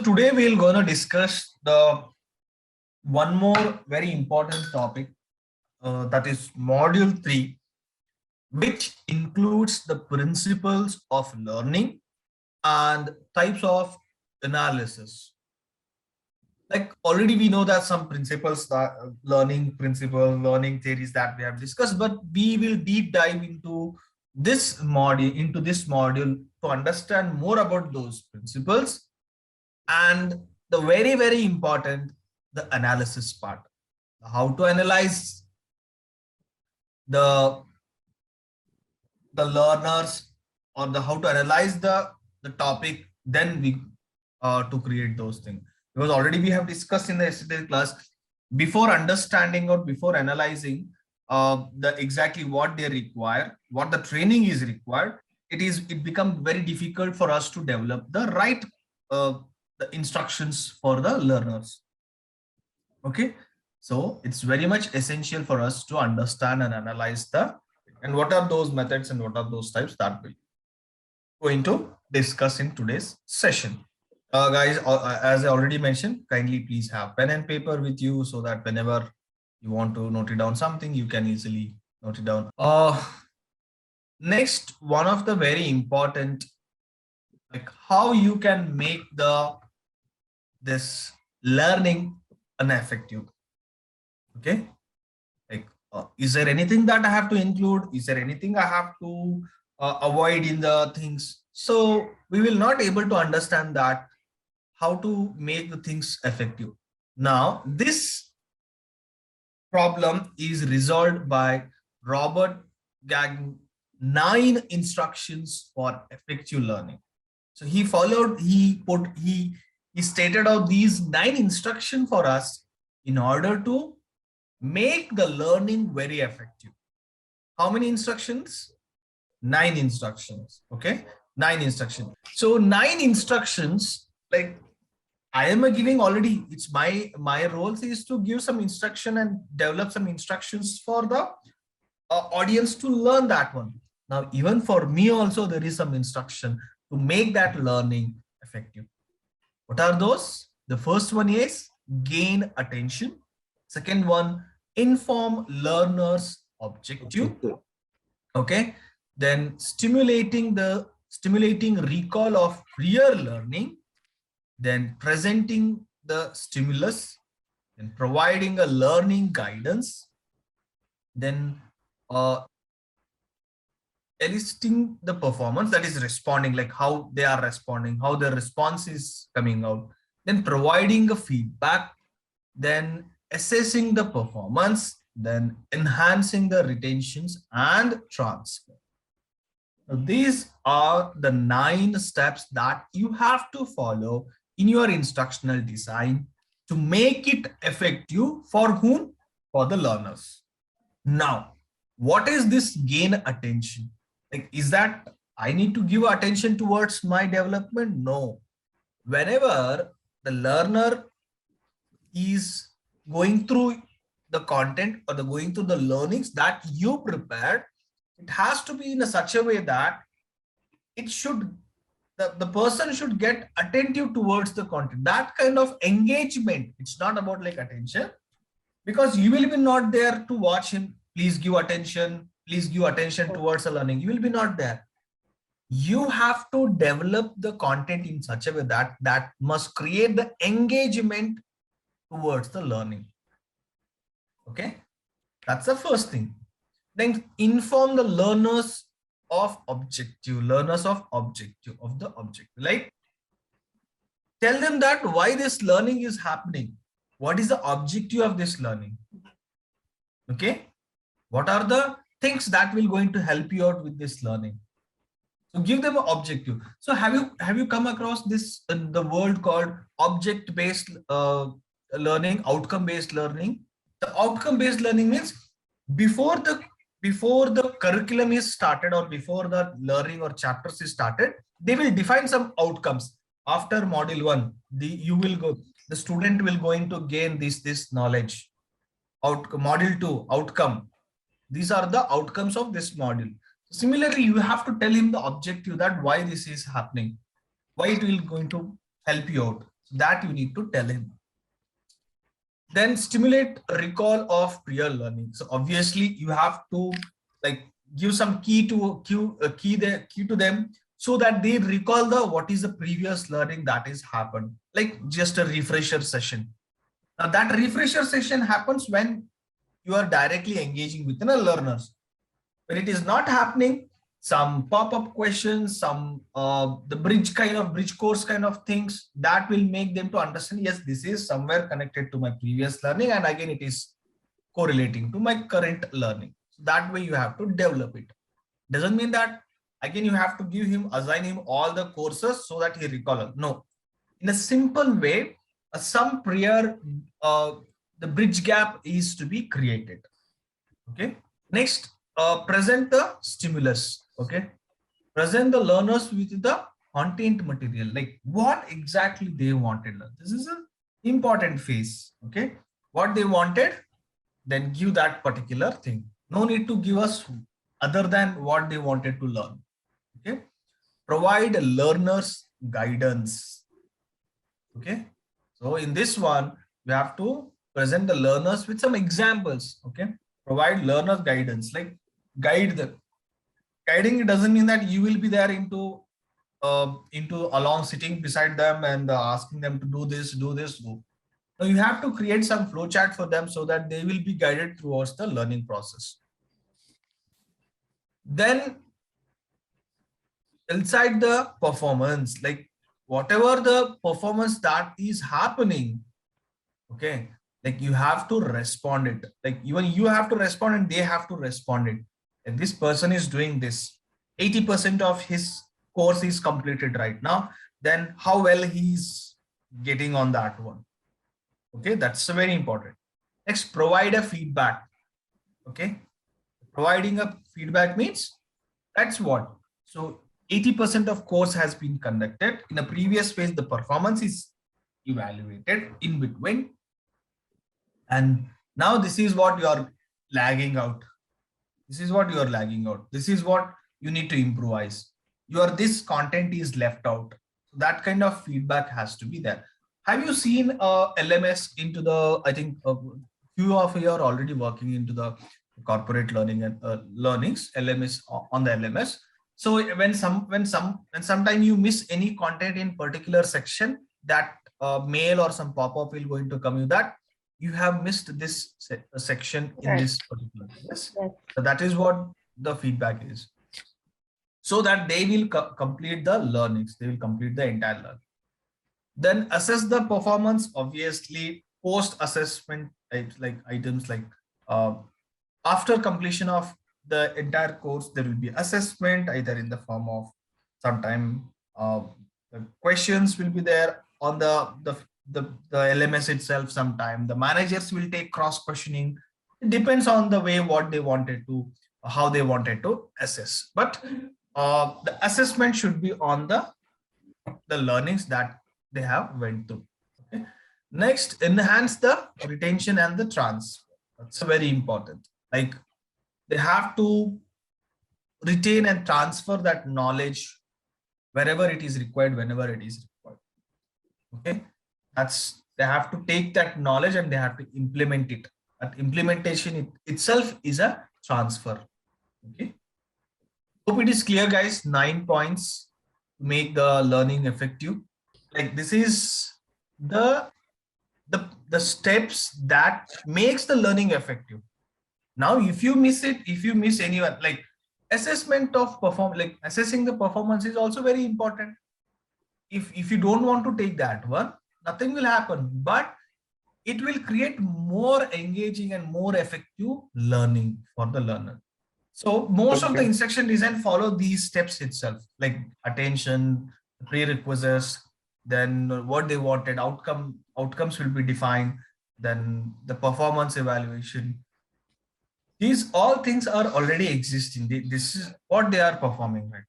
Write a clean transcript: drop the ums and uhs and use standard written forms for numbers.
today we're going to discuss the one more very important topic, that is module 3, which includes the principles of learning and types of analysis. Like already we know that some principles, that learning theories that we have discussed, but we will deep dive into this module to understand more about those principles and the very important, the analysis part, how to analyze the learners, or the how to analyze the topic, then we to create those things. Because already we have discussed in the yesterday class, before understanding or before analyzing the exactly what they require, what the training is required, it becomes very difficult for us to develop the right the instructions for the learners. Okay, so it's very much essential for us to understand and analyze and what are those methods and what are those types that we're going to discuss in today's session. Guys, as I already mentioned, kindly please have pen and paper with you so that whenever you want to note it down something, you can easily note it down. Next, one of the very important, like how you can make this learning an effective. Okay, like is there anything that I have to include? Is there anything I have to avoid in the things? So we will not able to understand that how to make the things effective. Now this problem is resolved by Robert Gagnon 9 instructions for effective learning. So he stated out these 9 instructions for us in order to make the learning very effective. How many instructions? 9 instructions. Okay, 9 instructions. So 9 instructions, like I am giving already, it's my role is to give some instruction and develop some instructions for the audience to learn that one. Now even for me also there is some instruction to make that learning effective. What are those? The first one is gain attention. Second one, inform learners objective. Okay, then stimulating recall of prior learning, then presenting the stimulus, then providing a learning guidance, then eliciting the performance, that is responding, like how they are responding, how the response is coming out, then providing a feedback, then assessing the performance, then enhancing the retentions and transfer. Now, these are the 9 steps that you have to follow in your instructional design to make it effective. For whom? For the learners. Now, what is this gain attention? Like, is that I need to give attention towards my development? No. Whenever the learner is going through the content or going through the learnings that you prepared, it has to be in such a way that it should, the person should get attentive towards the content. That kind of engagement. It's not about like attention, because you will be not there to watch him. Please give attention towards the learning. You will be not there. You have to develop the content in such a way that must create the engagement towards the learning. Okay, that's the first thing. Then inform the learners of the objective. Like tell them that why this learning is happening. What is the objective of this learning? Okay, what are the things that will going to help you out with this learning? So give them an objective. So have you come across this in the world called object-based learning, outcome-based learning? The outcome-based learning means before the curriculum is started or before the learning or chapters is started, they will define some outcomes. After module 1, the student will going to gain this knowledge. Module 2, outcome. These are the outcomes of this module. Similarly, you have to tell him the objective, that why this is happening, why it will going to help you out. That you need to tell him. Then stimulate recall of prior learning. So obviously you have to like give some key to them so that they recall the what is the previous learning that is happened, like just a refresher session. Now that refresher session happens when you are directly engaging with the learners. When it is not happening, some pop-up questions, some the bridge course kind of things that will make them to understand, yes, this is somewhere connected to my previous learning, and again it is correlating to my current learning. So that way you have to develop it. Doesn't mean that again you have to assign him all the courses so that he recall. No, in a simple way, some prior the bridge gap is to be created. Okay. Next, present the stimulus. Okay. Present the learners with the content material, like what exactly they wanted. This is an important phase. Okay. What they wanted, then give that particular thing. No need to give us other than what they wanted to learn. Okay. Provide learners guidance. Okay. So in this one, we have to present the learners with some examples. Okay. Provide learners guidance, like guide them. Guiding doesn't mean that you will be there into along sitting beside them and asking them to do this, do this, do. So you have to create some flow chart for them so that they will be guided towards the learning process. Then inside the performance, like whatever the performance that is happening, okay, like you have to respond it. Like even you have to respond and they have to respond it. And this person is doing this. 80% of his course is completed right now. Then how well he's getting on that one. Okay, that's very important. Next, provide a feedback. Okay, providing a feedback means that's what. So 80% of course has been conducted. In a previous phase, the performance is evaluated in between. And now this is what you are lagging out. This is what you are lagging out. This is what you need to improvise. This content is left out. That kind of feedback has to be there. Have you seen LMS into the, I think few of you are already working into the corporate learning and learnings, LMS on the LMS. So when sometime you miss any content in particular section, that mail or some pop-up will going to come you that you have missed this section in this particular. Yes. So that is what the feedback is. So that they will complete the learnings. They will complete the entire learning. Then assess the performance. Obviously, post-assessment like items like after completion of the entire course, there will be assessment either in the form of sometime the questions will be there on the LMS itself. Sometime the managers will take cross questioning. It depends on the way what they wanted to, how they wanted to assess. But the assessment should be on the learnings that they have went through. Okay. Next, enhance the retention and the transfer. That's very important. Like they have to retain and transfer that knowledge wherever it is required, whenever it is required. Okay. They have to take that knowledge and they have to implement it. That implementation itself is a transfer. Okay. Hope it is clear, guys. 9 points to make the learning effective. Like this is the steps that makes the learning effective. Now, if you miss it, if you miss anyone, like assessment of like assessing the performance is also very important. If you don't want to take that one, nothing will happen, but it will create more engaging and more effective learning for the learner. So most of the instruction design follow these steps itself, like attention, prerequisites, then what they wanted, outcomes will be defined, then the performance evaluation. These all things are already existing. This is what they are performing right